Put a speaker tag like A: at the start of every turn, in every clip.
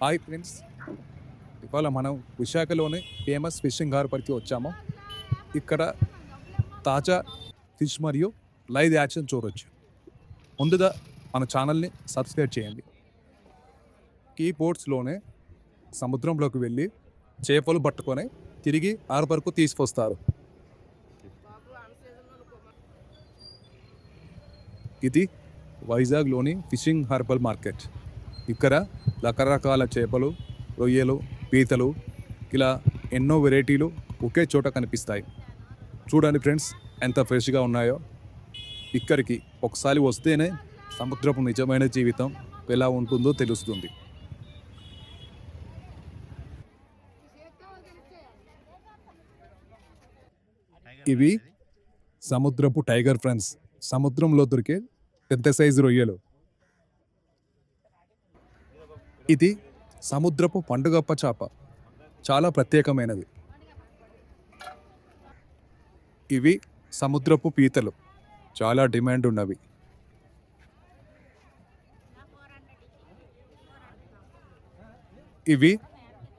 A: Hi friends, ఇవాళ మనం విశాఖలోని ఫేమస్ ఫిషింగ్ హార్బర్కి వచ్చాము. ఇక్కడ తాజా ఫిష్ మరియు లైవ్ యాక్షన్ చూడొచ్చు. ముందుగా మన ఛానల్ని సబ్స్క్రైబ్ చేయండి. ఈ బోట్స్లోనే సముద్రంలోకి వెళ్ళి చేపలు పట్టుకొని తిరిగి హార్బర్కు తీసుకొస్తారు. ఇది వైజాగ్లోని ఫిషింగ్ హార్బర్ మార్కెట్. ఇక్కడ రకరకాల చేపలు, రొయ్యలు, పీతలు ఇలా ఎన్నో వెరైటీలు ఒకే చోట కనిపిస్తాయి. చూడండి ఫ్రెండ్స్, ఎంత ఫ్రెష్గా ఉన్నాయో. ఇక్కడికి ఒకసారి వస్తేనే సముద్రపు నిజమైన జీవితం ఎలా ఉంటుందో తెలుస్తుంది. ఇవి సముద్రపు టైగర్ ఫ్రెండ్స్, సముద్రంలో దొరికే పెద్ద సైజు రొయ్యలు. ఇది సముద్రపు పండుగప్ప చేప, చాలా ప్రత్యేకమైనది. ఇవి సముద్రపు పీతలు, చాలా డిమాండ్ ఉన్నవి. ఇవి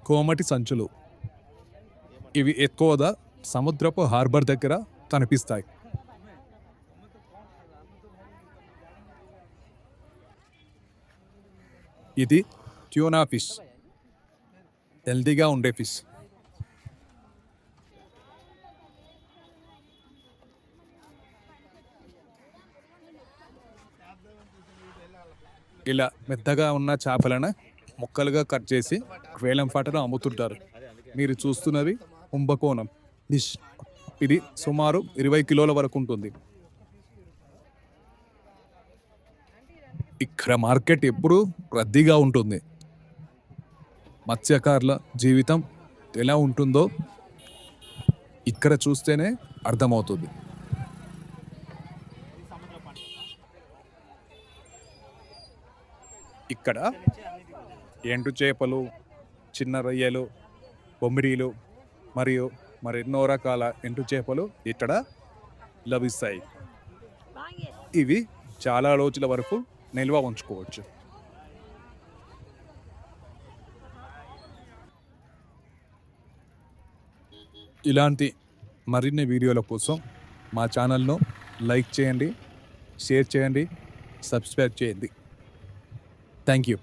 A: కోమటి సంచులు. ఇవి ఎక్కువగా సముద్రపు హార్బర్ దగ్గర కనిపిస్తాయి. ఇది ట్యూనా ఫిష్, హెల్తీగా ఉండే ఫిష్. ఇలా మెత్తగా ఉన్న చేపలను ముక్కలుగా కట్ చేసి వేలం పాటలో అమ్ముతుంటారు. మీరు చూస్తున్నది కుంభకోణం డిష్. ఇది సుమారు 20 కిలోల వరకు ఉంటుంది. ఇక్కడ మార్కెట్ ఎప్పుడూ రద్దీగా ఉంటుంది. మత్స్యకారుల జీవితం ఎలా ఉంటుందో ఇక్కడ చూస్తేనే అర్థమవుతుంది. ఇక్కడ ఎండు చేపలు, చిన్న రొయ్యలు, బొమ్మిడీలు మరియు మరెన్నో రకాల ఎండు చేపలు ఇక్కడ లభిస్తాయి. ఇవి చాలా రోజుల వరకు నిల్వ ఉంచుకోవచ్చు. ఇలాంటి మరిన్ని వీడియోల కోసం మా ఛానల్ను లైక్ చేయండి, షేర్ చేయండి, సబ్స్క్రైబ్ చేయండి. Thank you.